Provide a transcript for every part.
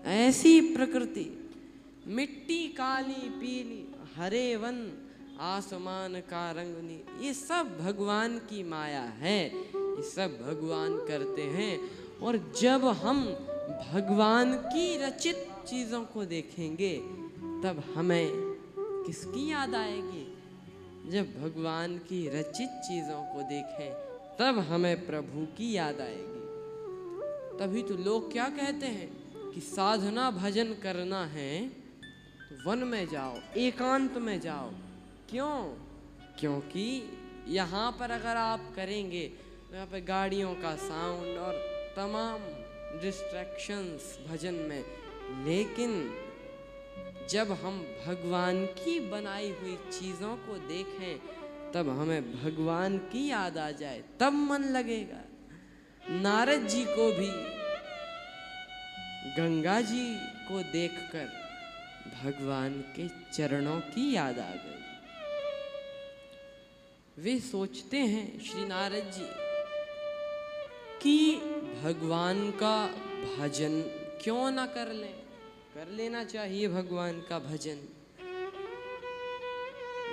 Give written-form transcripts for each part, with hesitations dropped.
ऐसी प्रकृति, मिट्टी काली पीली, हरे वन, आसमान का रंग नीला, ये सब भगवान की माया है, ये सब भगवान करते हैं। और जब हम भगवान की रचित चीज़ों को देखेंगे तब हमें किसकी याद आएगी? जब भगवान की रचित चीज़ों को देखें तब हमें प्रभु की याद आएगी। तभी तो लोग क्या कहते हैं कि साधना भजन करना है तो वन में जाओ, एकांत में जाओ। क्यों? क्योंकि यहाँ पर अगर आप करेंगे तो यहाँ पे गाड़ियों का साउंड और तमाम डिस्ट्रैक्शंस भजन में, लेकिन जब हम भगवान की बनाई हुई चीज़ों को देखें तब हमें भगवान की याद आ जाए, तब मन लगेगा। नारद जी को भी गंगा जी को देखकर भगवान के चरणों की याद आ गई। वे सोचते हैं श्री नारद जी कि भगवान का भजन क्यों ना कर लें, कर लेना चाहिए भगवान का भजन।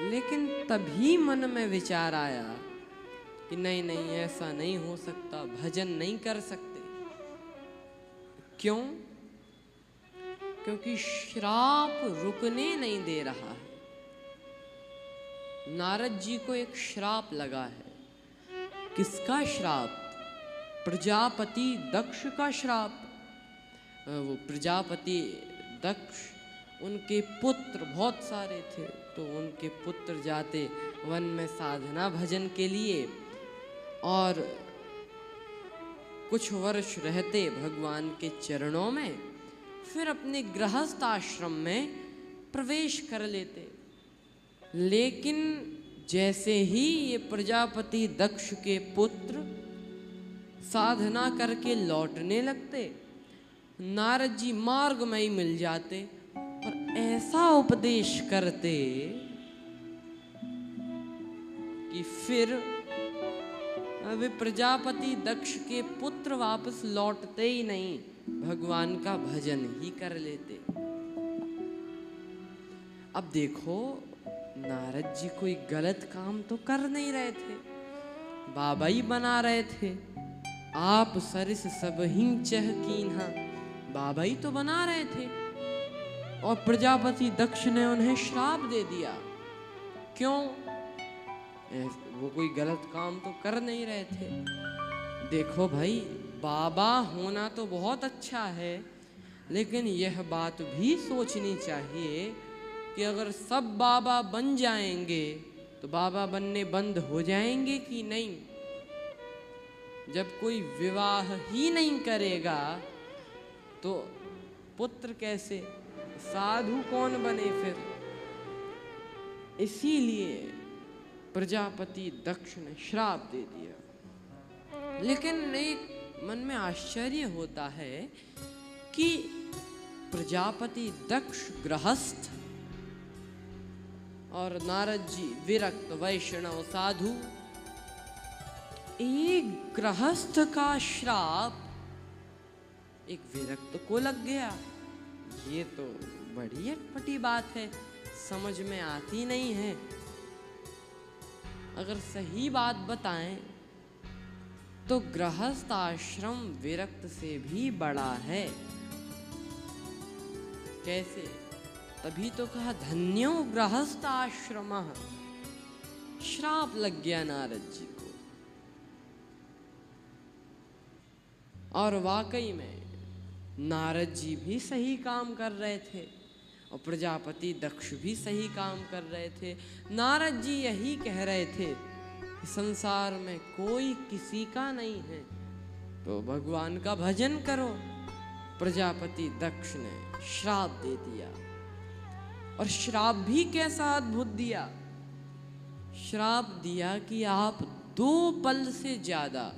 लेकिन तभी मन में विचार आया कि नहीं नहीं, ऐसा नहीं हो सकता, भजन नहीं कर सकते। क्यों? क्योंकि श्राप रुकने नहीं दे रहा है। नारद जी को एक श्राप लगा है। किसका श्राप? प्रजापति दक्ष का श्राप। वो प्रजापति दक्ष, उनके पुत्र बहुत सारे थे, तो उनके पुत्र जाते वन में साधना भजन के लिए और कुछ वर्ष रहते भगवान के चरणों में, फिर अपने गृहस्थ आश्रम में प्रवेश कर लेते। लेकिन जैसे ही ये प्रजापति दक्ष के पुत्र साधना करके लौटने लगते, नारद जी मार्ग में ही मिल जाते और ऐसा उपदेश करते कि फिर वे प्रजापति दक्ष के पुत्र वापस लौटते ही नहीं, भगवान का भजन ही कर लेते। अब देखो, नारद जी कोई गलत काम तो कर नहीं रहे थे, बाबा ही बना रहे थे। आप सरिस सबहिं चह कीन्हा, बाबा ही तो बना रहे थे और प्रजापति दक्ष ने उन्हें श्राप दे दिया। क्यों? वो कोई गलत काम तो कर नहीं रहे थे। देखो भाई, बाबा होना तो बहुत अच्छा है, लेकिन यह बात भी सोचनी चाहिए कि अगर सब बाबा बन जाएंगे तो बाबा बनने बंद हो जाएंगे कि नहीं। जब कोई विवाह ही नहीं करेगा तो पुत्र कैसे, साधु कौन बने फिर? इसीलिए प्रजापति दक्ष ने श्राप दे दिया। लेकिन एक मन में आश्चर्य होता है कि प्रजापति दक्ष गृहस्थ और नारद जी विरक्त वैष्णव साधु, एक गृहस्थ का श्राप एक विरक्त को लग गया। ये तो बड़ी अटपटी बात है, समझ में आती नहीं है। अगर सही बात बताएं तो गृहस्थ आश्रम विरक्त से भी बड़ा है। कैसे? तभी तो कहा धन्यो गृहस्थ आश्रमः। श्राप लग गया नारद जी को। और वाकई में नारद जी भी सही काम कर रहे थे और प्रजापति दक्ष भी सही काम कर रहे थे। नारद जी यही कह रहे थे कि संसार में कोई किसी का नहीं है, तो भगवान का भजन करो। प्रजापति दक्ष ने श्राप दे दिया, और श्राप भी कैसा अद्भुत दिया। श्राप दिया कि आप 2 पल से ज्यादा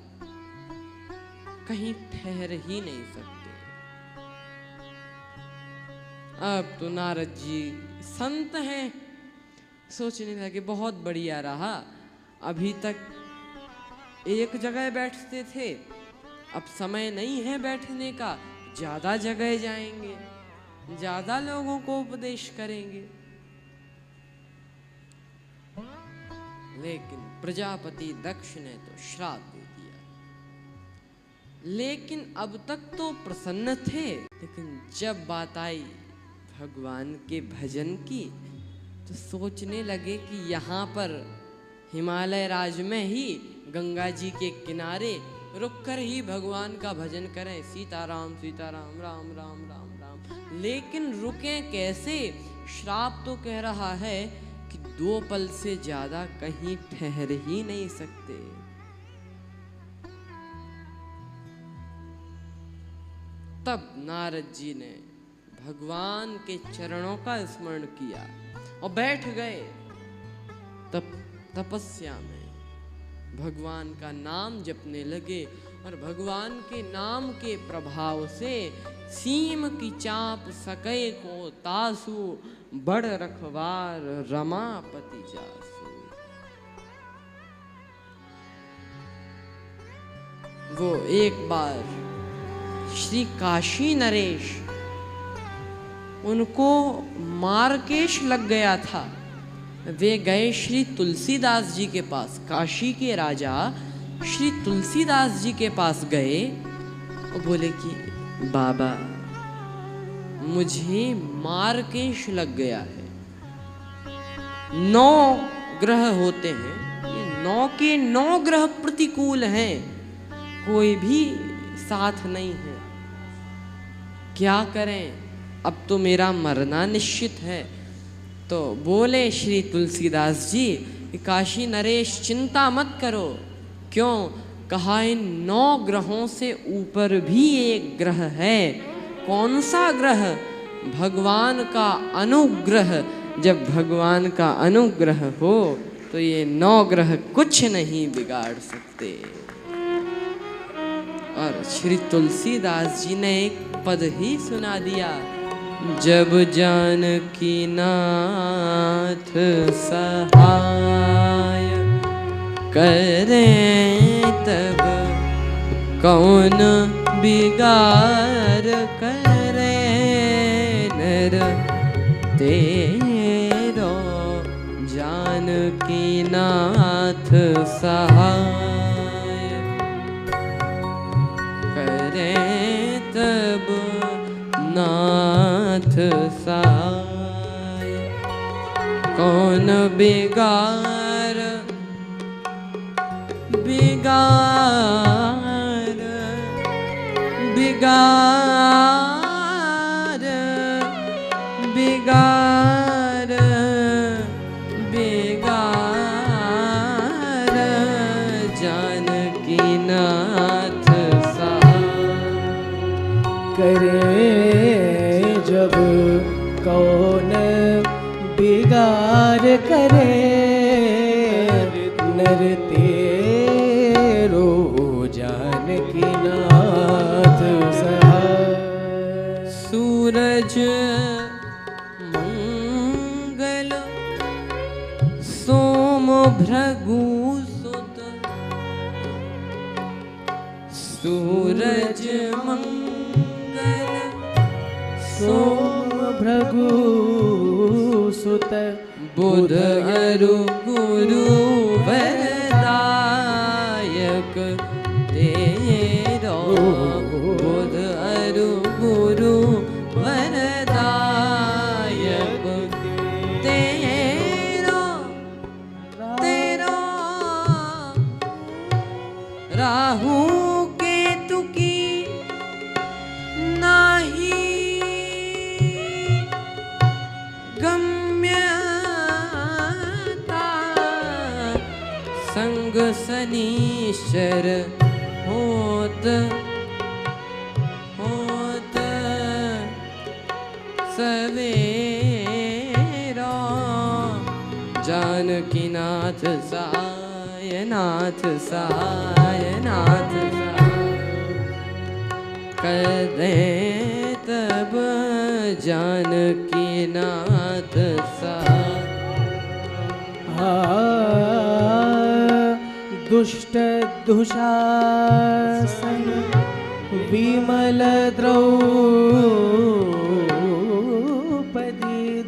कहीं ठहर ही नहीं सकते। अब तो नारद जी संत हैं, सोचने लगे बहुत बढ़िया रहा, अभी तक एक जगह बैठते थे, अब समय नहीं है बैठने का, ज्यादा जगह जाएंगे, ज्यादा लोगों को उपदेश करेंगे। लेकिन प्रजापति दक्ष ने तो श्राप दे दिया। लेकिन अब तक तो प्रसन्न थे, लेकिन जब बात आई भगवान के भजन की तो सोचने लगे कि यहाँ पर हिमालय राज में ही गंगा जी के किनारे रुककर ही भगवान का भजन करें, सीताराम सीताराम राम राम राम राम। लेकिन रुके कैसे? श्राप तो कह रहा है कि 2 पल से ज्यादा कहीं ठहर ही नहीं सकते। तब नारद जी ने भगवान के चरणों का स्मरण किया और बैठ गए तपस्या में, भगवान का नाम जपने लगे। और भगवान के नाम के प्रभाव से सीम की चाप सके को तासु, बड़ रखवार रमापति जासु। वो एक बार श्री काशी नरेश, उनको मारकेश लग गया था। वे गए श्री तुलसीदास जी के पास, काशी के राजा श्री तुलसीदास जी के पास गए और बोले कि बाबा मुझे मारकेश लग गया है। 9 ग्रह होते हैं, ये 9 के 9 ग्रह प्रतिकूल हैं, कोई भी साथ नहीं है। क्या करें? अब तो मेरा मरना निश्चित है। तो बोले श्री तुलसीदास जी, काशी नरेश चिंता मत करो। क्यों? कहा इन 9 ग्रहों से ऊपर भी एक ग्रह है। कौन सा ग्रह? भगवान का अनुग्रह। जब भगवान का अनुग्रह हो तो ये 9 ग्रह कुछ नहीं बिगाड़ सकते। और श्री तुलसीदास जी ने एक पद ही सुना दिया, जब जानकी नाथ सहाय करें तब कौन बिगाड़ करे नर तेरो। जानकी नाथ सहाय करें तब नाथ सहाय कौन बिगाड़ बिगाड़ बिगाड़ बिगाड़ बिगाड़ जानकी नाथ करे जब कौन बिगाड़ करे नर तेरो जानकी नाथ सहाय। सूरज मंगल सोम भृगु सुत, सूरज मंगल सोम भृगु सुत, बुध अरु गुरु वरदायक तेरो। बुध अरु गुरु वरदायक तेरो। तेरो राहु केतु की नाही गम्यता, संग शनीश्वर होत होत सवेरा। जानकी नाथ सहाय नाथ सहाय नाथ सहाय करे तब जानकी नाथ सहाय। दुष्ट दुशासन विमल द्रौपदी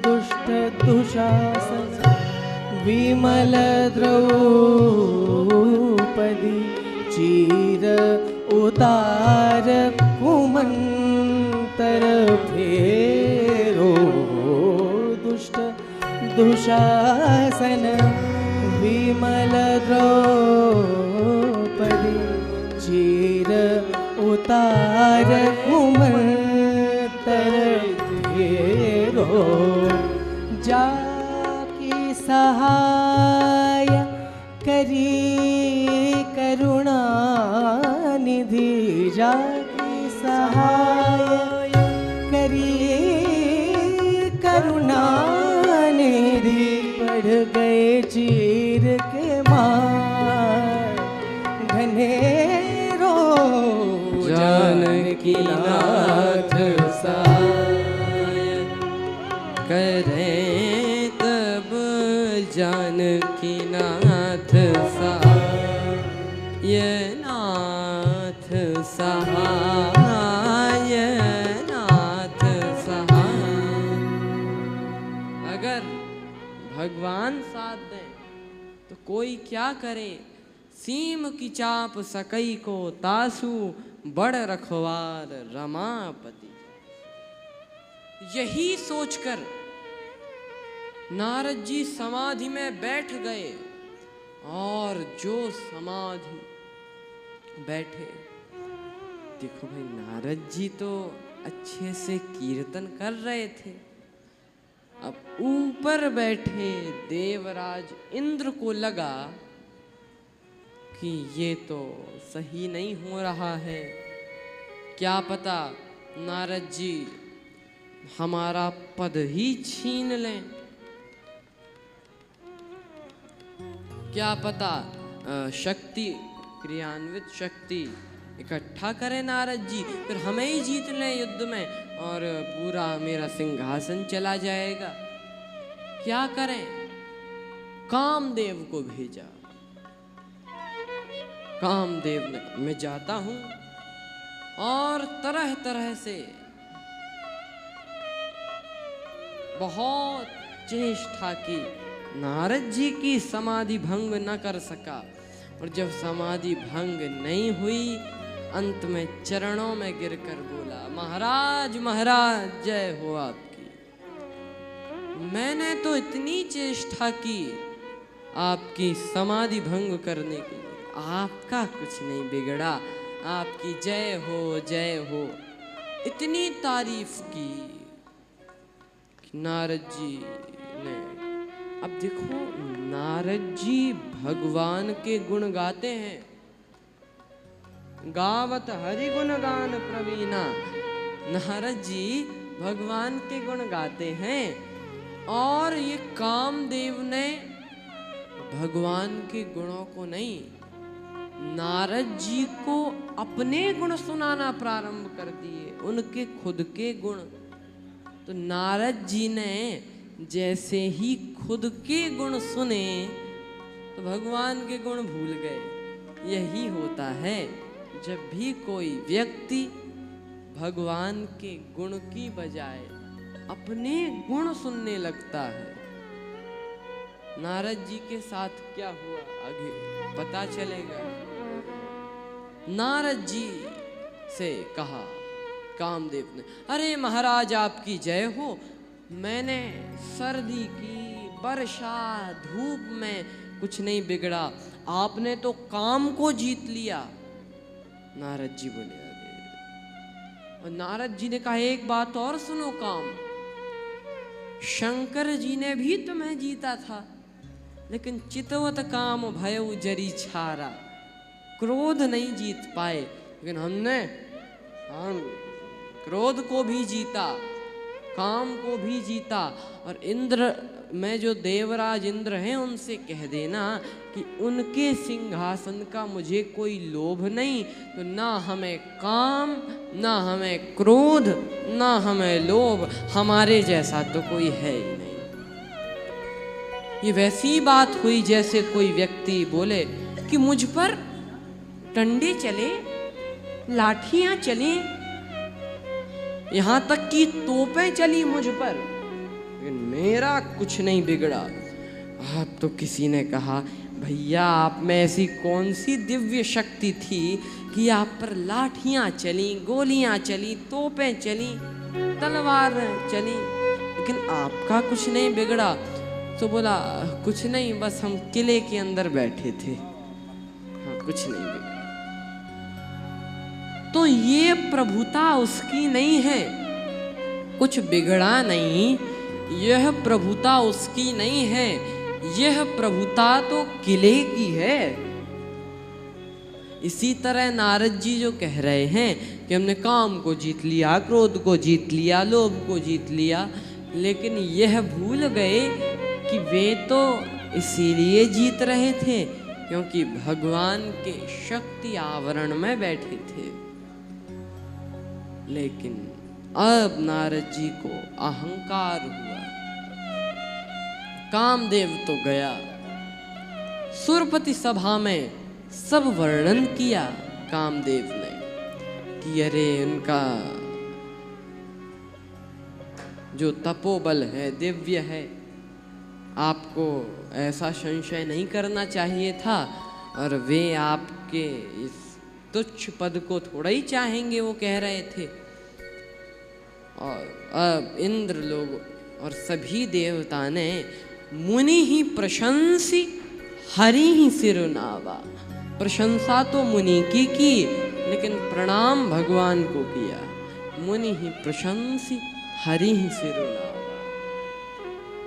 दुष्ट दुशासन विमल द्रौपदी चीर उतार कुमंतर फेरो दुष्ट दुशासन विमल द्रौपदी चीर उतार कुमंतर फेरो जाकी सहाय करी करुणा निधि जाकी सहाय करी करुणा निधि पढ़ गए चीर के मार घनेरो जानकी नाथ सहाय करें तब जानकी नाथ सहाय नाथ सहाय नाथ सहाय। अगर भगवान साथ दें तो कोई क्या करे, सीम की चाप सकई को तासु बड़ रखवार रमापति। यही सोचकर नारद जी समाधि में बैठ गए और जो समाधि बैठे, देखो भाई नारद जी तो अच्छे से कीर्तन कर रहे थे, अब ऊपर बैठे देवराज इंद्र को लगा कि ये तो सही नहीं हो रहा है, क्या पता नारद जी हमारा पद ही छीन लें, क्या पता शक्ति क्रियान्वित शक्ति इकट्ठा करें नारद जी, फिर हमें ही जीत लें युद्ध में और पूरा मेरा सिंहासन चला जाएगा। क्या करें? कामदेव को भेजा। कामदेव ने मैं जाता हूं और तरह तरह से बहुत चेष्टा की, नारद जी की समाधि भंग न कर सका, और जब समाधि भंग नहीं हुई अंत में चरणों में गिरकर बोला, महाराज महाराज जय हो आपकी। मैंने तो इतनी चेष्टा की आपकी समाधि भंग करने के लिए, आपका कुछ नहीं बिगड़ा, आपकी जय हो इतनी तारीफ की नारद जी ने। अब देखो नारद जी भगवान के गुण गाते हैं, गावत हरि गुण गान प्रवीणा। नारद जी भगवान के गुण गाते हैं और ये कामदेव ने भगवान के गुणों को नहीं, नारद जी को अपने गुण सुनाना प्रारंभ कर दिए, उनके खुद के गुण। तो नारद जी ने जैसे ही खुद के गुण सुने तो भगवान के गुण भूल गए। यही होता है जब भी कोई व्यक्ति भगवान के गुण की बजाय अपने गुण सुनने लगता है। नारद जी के साथ क्या हुआ आगे पता चलेगा। नारद जी से कहा कामदेव ने, अरे महाराज आपकी जय हो, मैंने सर्दी की वर्षा धूप में कुछ नहीं बिगड़ा, आपने तो काम को जीत लिया। नारद जी बोले, और नारद जी ने कहा एक बात और सुनो काम, शंकर जी ने भी तुम्हें जीता था, लेकिन चितवत काम भयउ जरी छारा, क्रोध नहीं जीत पाए, लेकिन हमने क्रोध को भी जीता, काम को भी जीता। और इंद्र में जो देवराज इंद्र हैं उनसे कह देना कि उनके सिंहासन का मुझे कोई लोभ नहीं, तो ना हमें काम, ना हमें क्रोध, ना हमें लोभ, हमारे जैसा तो कोई है ही नहीं। ये वैसी बात हुई जैसे कोई व्यक्ति बोले कि मुझ पर डंडे चले लाठियां चली, यहां तक कि तोपें चली मुझ पर, लेकिन मेरा कुछ नहीं बिगड़ा। अब तो किसी ने कहा, भैया आप में ऐसी कौन सी दिव्य शक्ति थी कि आप पर लाठियां चली, गोलियां चली, तोपें चली, तलवार चली, लेकिन आपका कुछ नहीं बिगड़ा। तो बोला, कुछ नहीं, बस हम किले के अंदर बैठे थे, हाँ कुछ नहीं बिगड़ा। तो ये प्रभुता उसकी नहीं है, कुछ बिगड़ा नहीं, यह प्रभुता उसकी नहीं है, यह प्रभुता तो किले की है। इसी तरह नारद जी जो कह रहे हैं कि हमने काम को जीत लिया, क्रोध को जीत लिया, लोभ को जीत लिया, लेकिन यह भूल गए कि वे तो इसीलिए जीत रहे थे क्योंकि भगवान के शक्ति आवरण में बैठे थे। लेकिन अब नारद जी को अहंकार हुआ, कामदेव तो गया, सुरपति सभा में सब वर्णन किया कामदेव ने कि अरे उनका जो तपोबल है दिव्य है, आपको ऐसा संशय नहीं करना चाहिए था, और वे आपके इस तुच्छ पद को थोड़ा ही चाहेंगे, वो कह रहे थे। और अब इंद्र लोग और सभी देवता ने मुनि ही प्रशंसी हरि ही सिरुनावा, प्रशंसा तो मुनि की लेकिन प्रणाम भगवान को किया। मुनि ही प्रशंसी हरि ही सिरुनावा।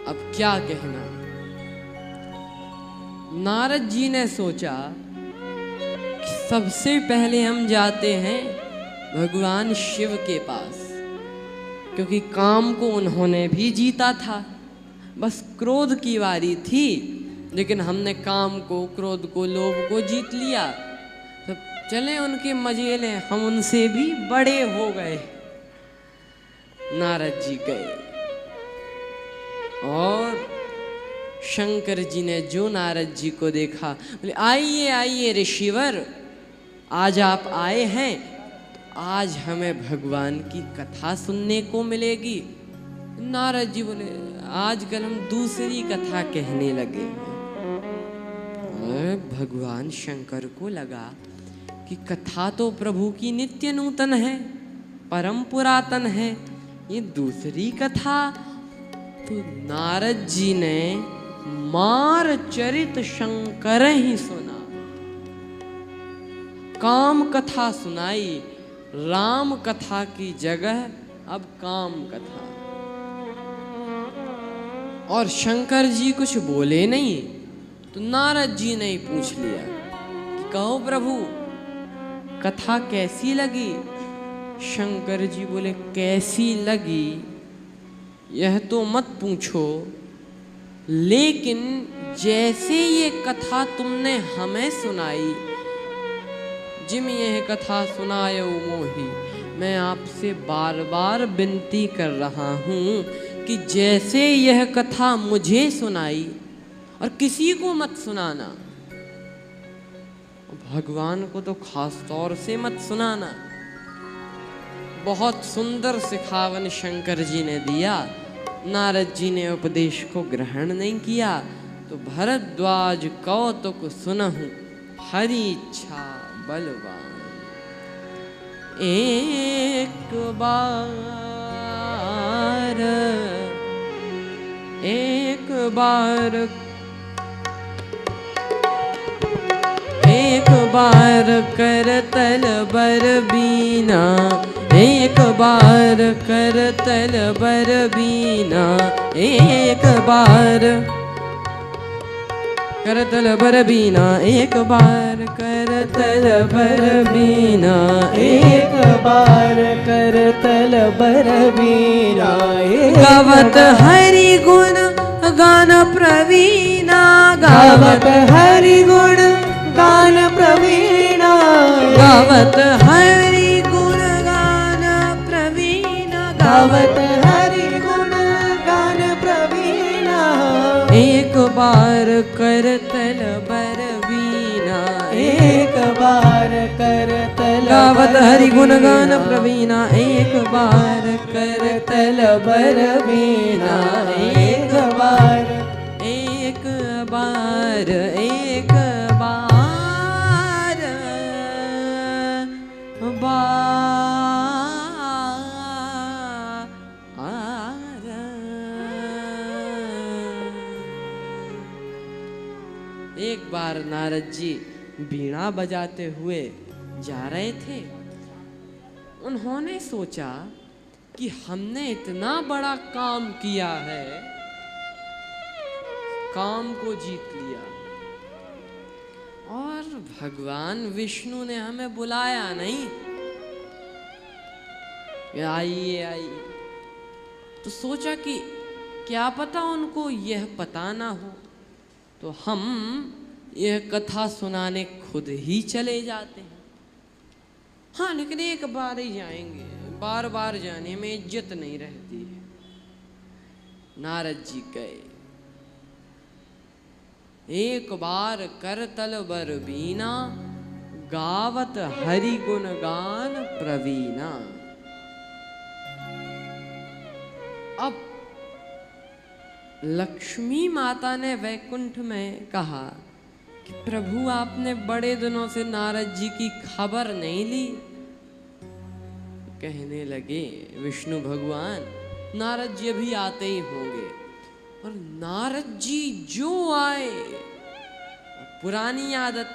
अब क्या कहना, नारद जी ने सोचा कि सबसे पहले हम जाते हैं भगवान शिव के पास, क्योंकि काम को उन्होंने भी जीता था, बस क्रोध की बारी थी, लेकिन हमने काम को, क्रोध को, लोभ को जीत लिया, तो चले उनके मजे लें, हम उनसे भी बड़े हो गए। नारद जी गए और शंकर जी ने जो नारद जी को देखा, बोले आइए आइए ऋषिवर, आज आप आए हैं तो आज हमें भगवान की कथा सुनने को मिलेगी। नारद जी बोले आजकल हम दूसरी कथा कहने लगे हैं। भगवान शंकर को लगा कि कथा तो प्रभु की नित्य नूतन है, परम पुरातन है, ये दूसरी कथा। तो नारद जी ने मार चरित शंकर ही सुना, काम कथा सुनाई, राम कथा की जगह अब काम कथा। और शंकर जी कुछ बोले नहीं, तो नारद जी ने ही पूछ लिया कि कहो प्रभु कथा कैसी लगी। शंकर जी बोले कैसी लगी यह तो मत पूछो, लेकिन जैसे ये कथा तुमने हमें सुनाई, जिम यह कथा सुनायो मोही, मैं आपसे बार बार विनती कर रहा हूँ कि जैसे यह कथा मुझे सुनाई और किसी को मत सुनाना, भगवान को तो खास तौर से मत सुनाना। बहुत सुंदर सिखावन शंकर जी ने दिया, नारद जी ने उपदेश को ग्रहण नहीं किया, तो भरद्वाज कौतुक सुनहु हरि इच्छा बलवान। एक बार करतल बर बीना, एक बार करतल बर बीना, एक बार करतल बर बीना, एक बार करतल बर बीना, एक बार करतल बर बीना। गावत हरि गुण गान प्रवीणा, गावत हरि गुण गान प्रवीणा, गावत हरि गुण गान प्रवीणा, गावत हरि गुण गान प्रवीणा। एक बार करतल बर बीना, प्रवीणा एक बार करतल गावत हरि गुण गान प्रवीणा एक बार करतल बर वीणा एक बार एक बार एक बार नारद जी वीणा बजाते हुए जा रहे थे। उन्होंने सोचा कि हमने इतना बड़ा काम किया है, काम को जीत लिया और भगवान विष्णु ने हमें बुलाया नहीं, आइए आइए। तो सोचा कि क्या पता उनको यह पता ना हो, तो हम यह कथा सुनाने खुद ही चले जाते हैं। हाँ, लेकिन एक बार ही जाएंगे, बार बार जाने में इज्जत नहीं रहती है। नारद जी गए। एक बार करतल बर वीणा गावत हरि गुण गान प्रवीणा। अब लक्ष्मी माता ने वैकुंठ में कहा कि प्रभु आपने बड़े दिनों से नारद जी की खबर नहीं ली। कहने लगे विष्णु भगवान, नारद जी अभी आते ही होंगे। और नारद जी जो आए, पुरानी आदत,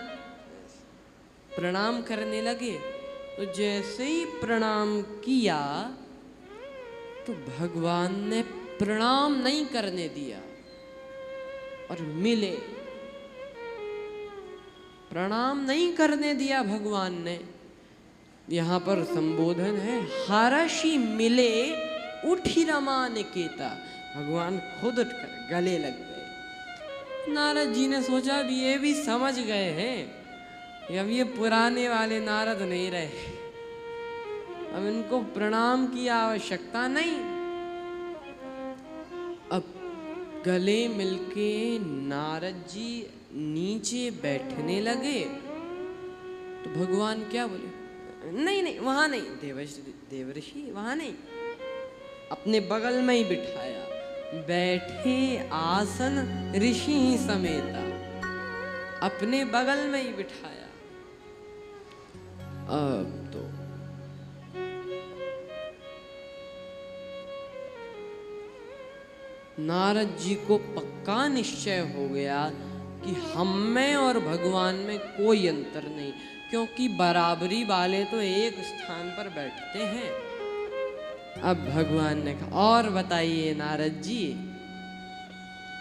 प्रणाम करने लगे। तो जैसे ही प्रणाम किया तो भगवान ने प्रणाम नहीं करने दिया और मिले। प्रणाम नहीं करने दिया भगवान ने। यहाँ पर संबोधन है, हर्षि मिले उठी रमा निकेता। भगवान खुद उठकर गले लग गए। नारद जी ने सोचा अब ये भी समझ गए हैं, अब ये पुराने वाले नारद नहीं रहे, अब इनको प्रणाम की आवश्यकता नहीं। अब गले मिलके नारद जी नीचे बैठने लगे। तो भगवान क्या बोले, नहीं नहीं वहां नहीं, देवर्षि वहां नहीं, अपने बगल में ही बिठाया। बैठे आसन ऋषि समेता, अपने बगल में ही बिठाया। अब तो नारद जी को पक्का निश्चय हो गया कि हम में और भगवान में कोई अंतर नहीं, क्योंकि बराबरी वाले तो एक स्थान पर बैठते हैं। अब भगवान ने कहा, और बताइए नारद जी।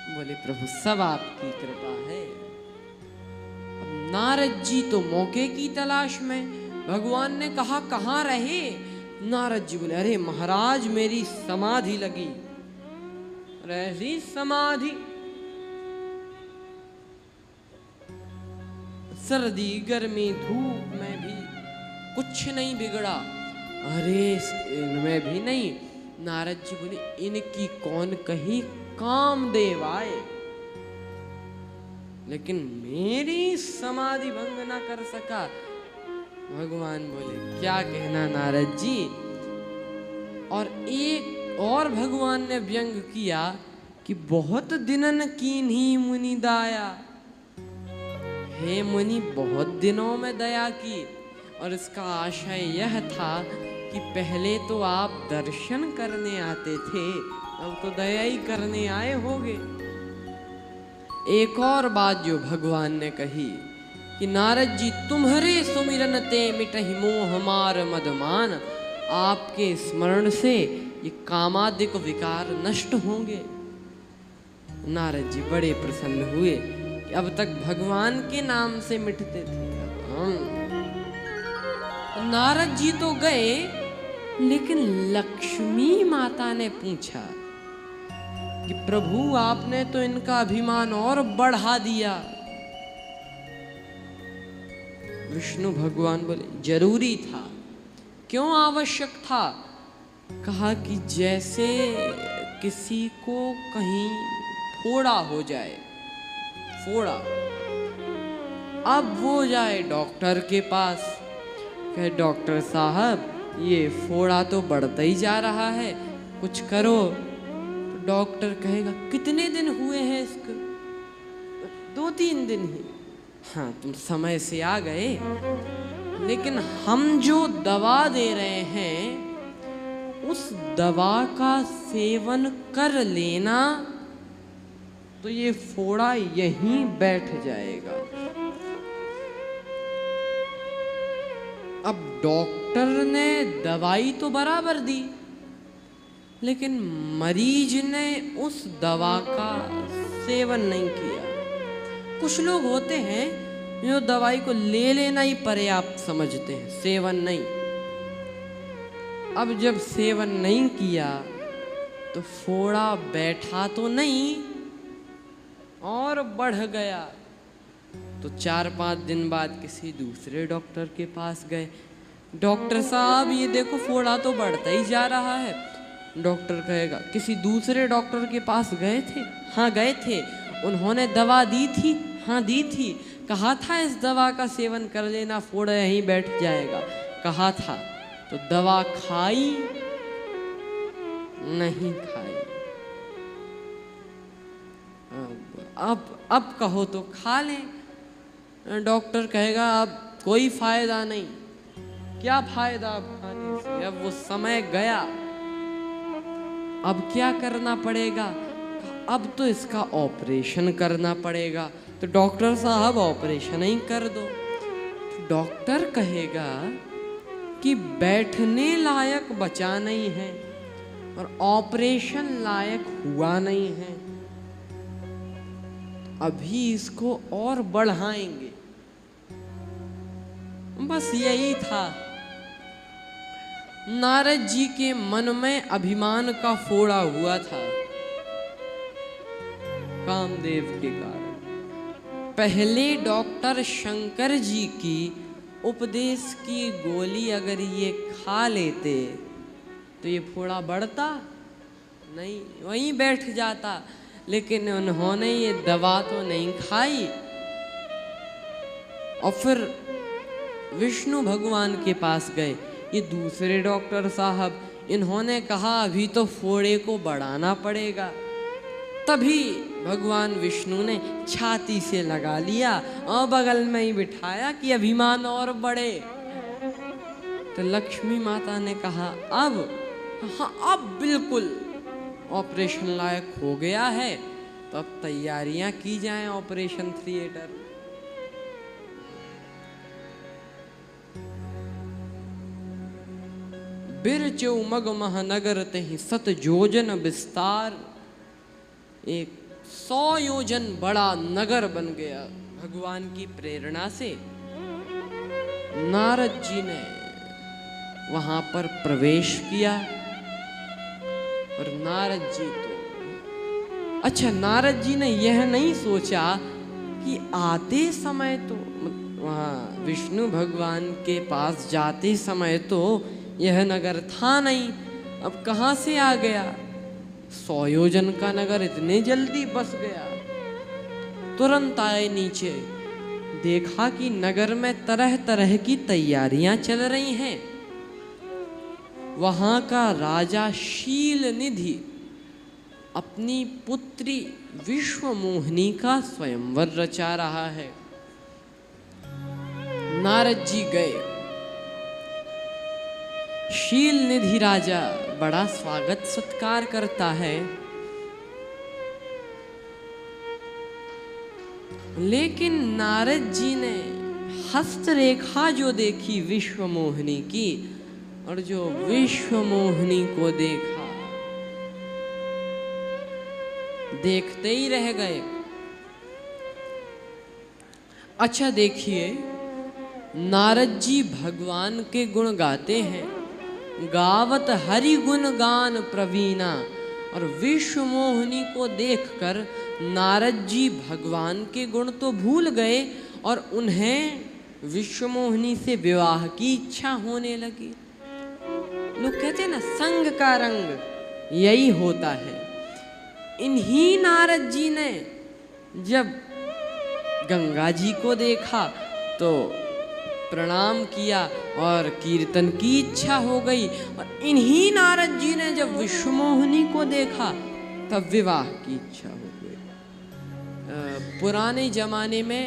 बोले प्रभु सब आपकी कृपा है। अब नारद जी तो मौके की तलाश में। भगवान ने कहा कहाँ रहे? नारद जी बोले, अरे महाराज मेरी समाधि लगी। ऐसी समाधि, सर्दी गर्मी धूप में भी कुछ नहीं बिगड़ा। अरे इनमें भी नहीं। नारद जी बोले, इनकी कौन कही कामदेव आए, लेकिन मेरी समाधि भंग ना कर सका। भगवान बोले, क्या कहना नारद जी। और एक और भगवान ने व्यंग किया कि बहुत दिनन कीन्ही मुनि दाया। हे मुनि, बहुत दिनों में दया की। और इसका आशय यह था कि पहले तो आप दर्शन करने आते थे, अब तो दया ही करने आए होंगे। एक और बात जो भगवान ने कही कि नारद जी तुम्हारे सुमिरन ते मिटहि मोह मार मदमान। आपके स्मरण से ये कामादिक विकार नष्ट होंगे। नारद जी बड़े प्रसन्न हुए कि अब तक भगवान के नाम से मिटते थे। नारद जी तो गए, लेकिन लक्ष्मी माता ने पूछा कि प्रभु आपने तो इनका अभिमान और बढ़ा दिया। विष्णु भगवान बोले, जरूरी था। क्यों आवश्यक था? कहा कि जैसे किसी को कहीं फोड़ा हो जाए, फोड़ा, अब वो जाए डॉक्टर के पास, कहे डॉक्टर साहब ये फोड़ा तो बढ़ता ही जा रहा है, कुछ करो। तो डॉक्टर कहेगा कितने दिन हुए हैं इसको? 2-3 दिन ही। हाँ, तुम समय से आ गए, लेकिन हम जो दवा दे रहे हैं उस दवा का सेवन कर लेना तो ये फोड़ा यहीं बैठ जाएगा। अब डॉक्टर ने दवाई तो बराबर दी, लेकिन मरीज ने उस दवा का सेवन नहीं किया। कुछ लोग होते हैं जो दवाई को ले लेना ही पर्याप्त समझते हैं, सेवन नहीं। अब जब सेवन नहीं किया तो फोड़ा बैठा तो नहीं और बढ़ गया। तो 4-5 दिन बाद किसी दूसरे डॉक्टर के पास गए, डॉक्टर साहब ये देखो फोड़ा तो बढ़ता ही जा रहा है। डॉक्टर कहेगा किसी दूसरे डॉक्टर के पास गए थे? हाँ गए थे। उन्होंने दवा दी थी? हाँ दी थी। कहा था इस दवा का सेवन कर लेना, फोड़ा यहीं बैठ जाएगा, कहा था। तो दवा खाई? नहीं खाई। अब कहो तो खा लें। डॉक्टर कहेगा अब कोई फायदा नहीं। क्या फायदा अब खाने से? अब वो समय गया। अब क्या करना पड़ेगा? अब तो इसका ऑपरेशन करना पड़ेगा। तो डॉक्टर साहब ऑपरेशन ही कर दो। डॉक्टर कहेगा कि बैठने लायक बचा नहीं है और ऑपरेशन लायक हुआ नहीं है, अभी इसको और बढ़ाएंगे। बस यही था। नारद जी के मन में अभिमान का फोड़ा हुआ था कामदेव के कारण। पहले डॉक्टर शंकर जी की उपदेश की गोली अगर ये खा लेते तो ये फोड़ा बढ़ता नहीं, वहीं बैठ जाता। लेकिन उन्होंने ये दवा तो नहीं खाई। और फिर विष्णु भगवान के पास गए, ये दूसरे डॉक्टर साहब, इन्होंने कहा अभी तो फोड़े को बढ़ाना पड़ेगा। तभी भगवान विष्णु ने छाती से लगा लिया और बगल में ही बिठाया कि अभिमान और बढ़े। तो लक्ष्मी माता ने कहा अब, हाँ अब बिल्कुल ऑपरेशन लायक हो गया है, तो अब तैयारियां की जाएं ऑपरेशन थिएटर। बिरचौ मग महानगर तहि 7 योजन विस्तार। एक 100 योजन बड़ा नगर बन गया भगवान की प्रेरणा से। नारद जी ने वहां पर प्रवेश किया और नारद जी तो नारद जी ने यह नहीं सोचा कि आते समय तो वहाँ विष्णु भगवान के पास जाते समय तो यह नगर था नहीं, अब कहाँ से आ गया? 100 योजन का नगर इतने जल्दी बस गया। तुरंत आए नीचे, देखा कि नगर में तरह तरह की तैयारियां चल रही हैं। वहां का राजा शील निधि अपनी पुत्री विश्वमोहिनी का स्वयंवर रचा रहा है। नारद जी गए। शील निधि राजा बड़ा स्वागत सत्कार करता है, लेकिन नारद जी ने हस्तरेखा जो देखी विश्वमोहिनी की, और जो विश्वमोहिनी को देखा, देखते ही रह गए। अच्छा देखिए, नारद जी भगवान के गुण गाते हैं, गावत हरि गुण गान प्रवीणा। और विश्वमोहिनी को देखकर नारद जी भगवान के गुण तो भूल गए और उन्हें विश्वमोहिनी से विवाह की इच्छा होने लगी। लोग कहते हैं ना, संग का रंग यही होता है। इन्हीं नारद जी ने जब गंगा जी को देखा तो प्रणाम किया और कीर्तन की इच्छा हो गई। और इन्हीं नारद जी ने जब विश्वमोहिनी को देखा तब विवाह की इच्छा हो गई। पुराने जमाने में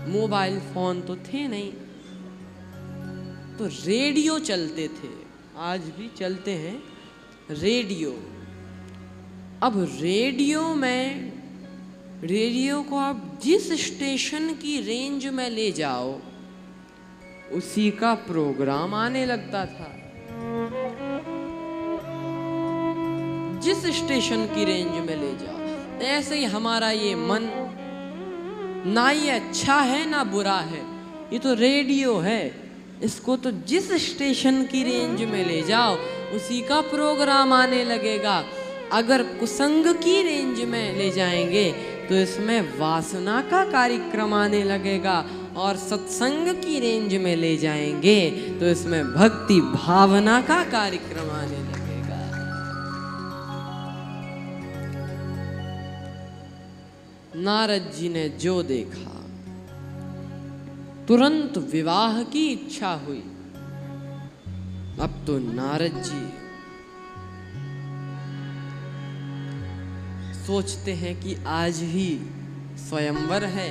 मोबाइल फोन तो थे नहीं, तो रेडियो चलते थे, आज भी चलते हैं रेडियो। अब रेडियो को आप जिस स्टेशन की रेंज में ले जाओ उसी का प्रोग्राम आने लगता था। जिस स्टेशन की रेंज में ले जाओ, ऐसे ही हमारा ये मन, ना ये अच्छा है ना बुरा है, ये तो रेडियो है, इसको तो जिस स्टेशन की रेंज में ले जाओ उसी का प्रोग्राम आने लगेगा। अगर कुसंग की रेंज में ले जाएंगे तो इसमें वासना का कार्यक्रम आने लगेगा, और सत्संग की रेंज में ले जाएंगे तो इसमें भक्ति भावना का कार्यक्रम आने लगेगा। नारद जी ने जो देखा तुरंत विवाह की इच्छा हुई। अब तो नारद जी सोचते हैं कि आज ही स्वयंवर है,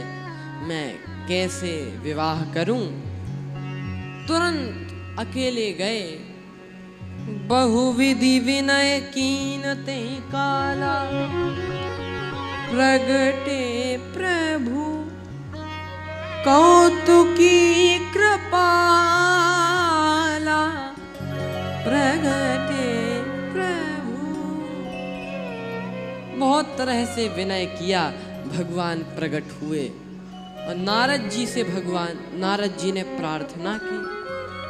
मैं कैसे विवाह करूं। तुरंत अकेले गए, बहुविधि विनय कीनते काला, प्रगटे प्रभु कौतुकी कृपाला, प्रगटे प्रभु। बहुत तरह से विनय किया, भगवान प्रकट हुए और नारद जी ने प्रार्थना की,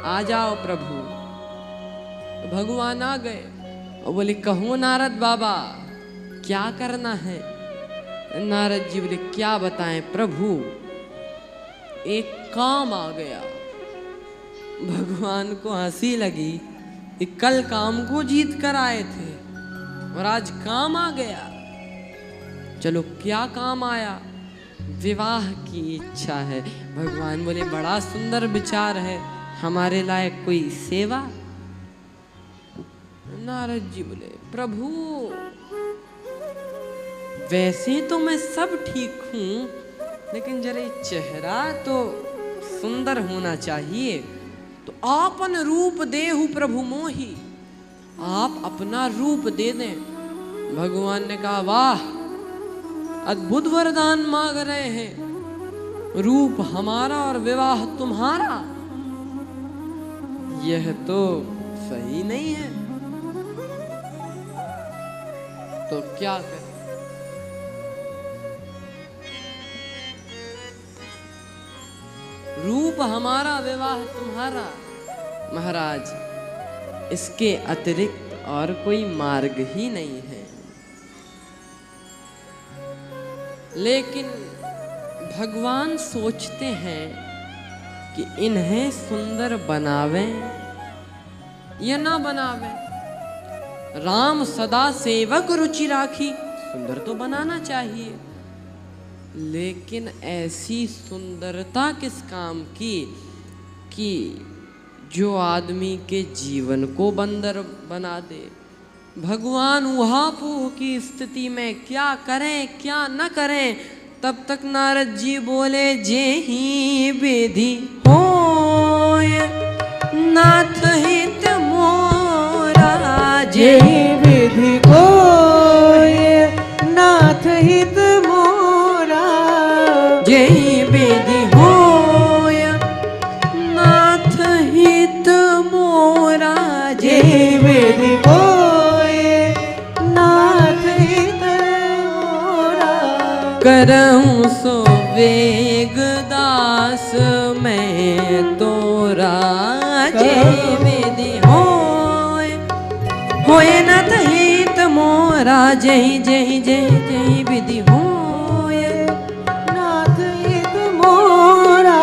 आ जाओ प्रभु। तो भगवान आ गए और बोले, कहो नारद बाबा क्या करना है। नारद जी बोले, क्या बताएं प्रभु, एक काम आ गया। भगवान को हंसी लगी कि कल काम को जीत कर आए थे और आज काम आ गया। चलो क्या काम आया, विवाह की इच्छा है। भगवान बोले, बड़ा सुंदर विचार है, हमारे लायक कोई सेवा। नारद जी बोले, प्रभु वैसे तो मैं सब ठीक हूं, लेकिन जरा चेहरा तो सुंदर होना चाहिए, तो आपन रूप देहु प्रभु मोही, आप अपना रूप दे दें। भगवान ने कहा, वाह अद्भुत वरदान मांग रहे हैं, रूप हमारा और विवाह तुम्हारा, यह तो सही नहीं है। तो क्या करें। रूप हमारा विवाह तुम्हारा, महाराज इसके अतिरिक्त और कोई मार्ग ही नहीं है। लेकिन भगवान सोचते हैं कि इन्हें सुंदर बनावें या ना बनावें। राम सदा सेवक रुचि राखी, सुंदर तो बनाना चाहिए, लेकिन ऐसी सुंदरता किस काम की कि जो आदमी के जीवन को बंदर बना दे। भगवान उहापोह की स्थिति में क्या करें क्या न करें। तब तक नारद जी बोले, जेहि विधि होय नाथ हित मोरा, जेहि विधि होय नाथ हित मोरा, जेहि विधि होय नाथ हित मोरा, जेहि विधि होय नाथ हित मोरा, करऊं सो वेग दास मैं तोरा, जेहि विधि होय नाथ हित मोरा, जेहि जेहि जेहि जेहि विधि होय नाथ हित मोरा,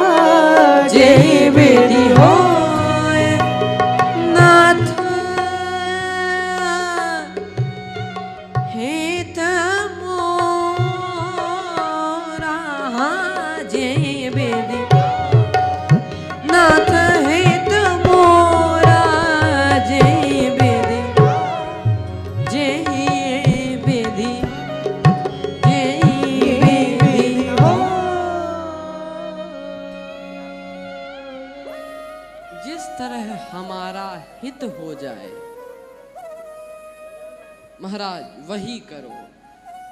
जेहि विधि होय नाथ हित मोरा। जिस तरह हमारा हित हो जाए महाराज वही करो।